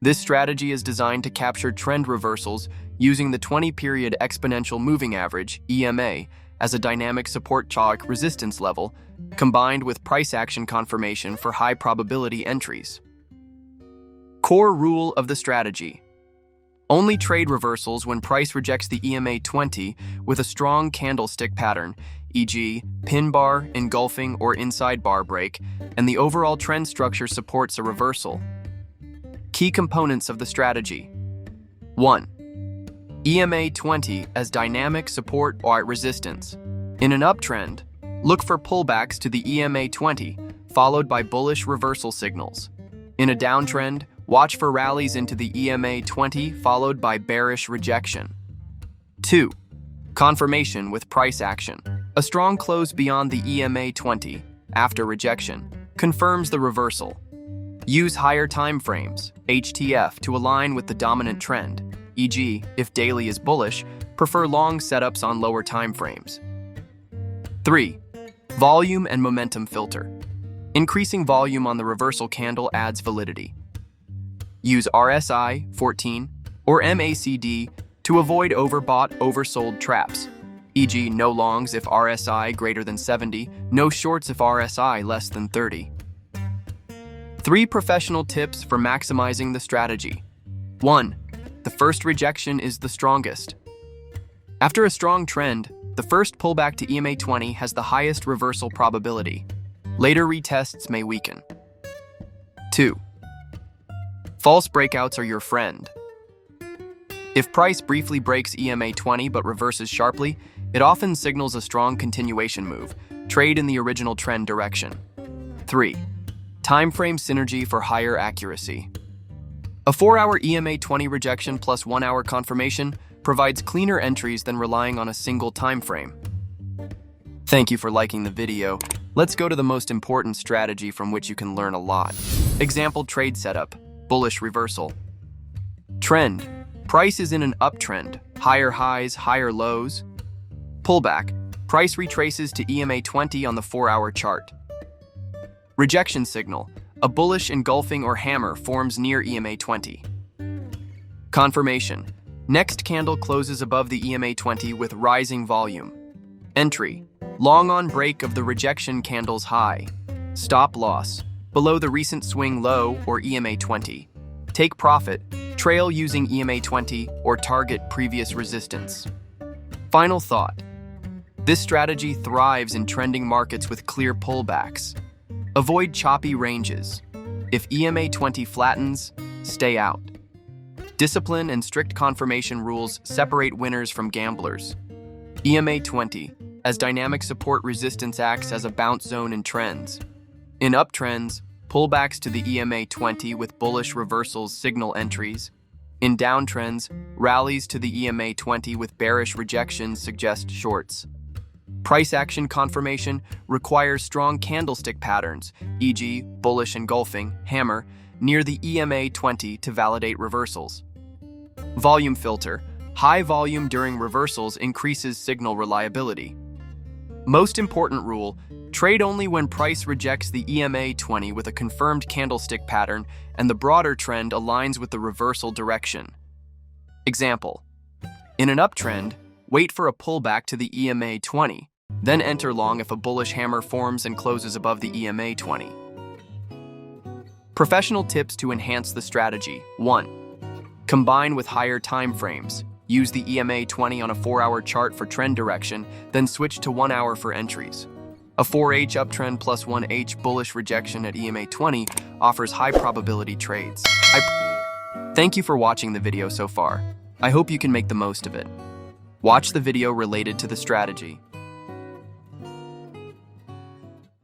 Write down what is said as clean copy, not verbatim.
This strategy is designed to capture trend reversals using the 20-period exponential moving average, EMA, as a dynamic support chalk resistance level, combined with price action confirmation for high probability entries. Core rule of the strategy: only trade reversals when price rejects the EMA 20 with a strong candlestick pattern, e.g., pin bar, engulfing, or inside bar break, and the overall trend structure supports a reversal. Key components of the strategy: 1. EMA 20 as dynamic support or resistance. In an uptrend, look for pullbacks to the EMA 20, followed by bullish reversal signals. In a downtrend, watch for rallies into the EMA 20, followed by bearish rejection. 2. Confirmation with price action. A strong close beyond the EMA 20, after rejection, confirms the reversal. Use higher time frames, HTF, to align with the dominant trend, e.g., if daily is bullish, prefer long setups on lower time frames. 3. Volume and momentum filter. Increasing volume on the reversal candle adds validity. Use RSI 14 or MACD to avoid overbought, oversold traps, e.g., no longs if RSI greater than 70, no shorts if RSI less than 30. 3 professional tips for maximizing the strategy. 1. The first rejection is the strongest. After a strong trend, the first pullback to EMA 20 has the highest reversal probability. Later retests may weaken. 2. False breakouts are your friend. If price briefly breaks EMA 20 but reverses sharply, it often signals a strong continuation move. Trade in the original trend direction. 3. Time frame synergy for higher accuracy. A 4-hour EMA 20 rejection plus 1-hour confirmation provides cleaner entries than relying on a single time frame. Thank you for liking the video. Let's go to the most important strategy from which you can learn a lot. Example trade setup: bullish reversal. Trend: price is in an uptrend, higher highs, higher lows. Pullback: price retraces to EMA 20 on the 4-hour chart. Rejection signal: a bullish engulfing or hammer forms near EMA 20. Confirmation: next candle closes above the EMA 20 with rising volume. Entry: long on break of the rejection candle's high. Stop loss: below the recent swing low or EMA 20. Take profit: trail using EMA 20 or target previous resistance. Final thought: this strategy thrives in trending markets with clear pullbacks. Avoid choppy ranges. If EMA 20 flattens, stay out. Discipline and strict confirmation rules separate winners from gamblers. EMA 20, as dynamic support resistance, acts as a bounce zone in trends. In uptrends, pullbacks to the EMA 20 with bullish reversals signal entries. In downtrends, rallies to the EMA 20 with bearish rejections suggest shorts. Price action confirmation requires strong candlestick patterns, e.g., bullish engulfing, hammer, near the EMA 20 to validate reversals. Volume filter: high volume during reversals increases signal reliability. Most important rule: trade only when price rejects the EMA 20 with a confirmed candlestick pattern and the broader trend aligns with the reversal direction. Example: in an uptrend, wait for a pullback to the EMA 20, then enter long if a bullish hammer forms and closes above the EMA 20. Professional tips to enhance the strategy. 1. Combine with higher time frames. Use the EMA 20 on a 4-hour chart for trend direction, then switch to 1 hour for entries. A 4H uptrend plus 1H bullish rejection at EMA 20 offers high probability trades. Thank you for watching the video so far. I hope you can make the most of it. Watch the video related to the strategy.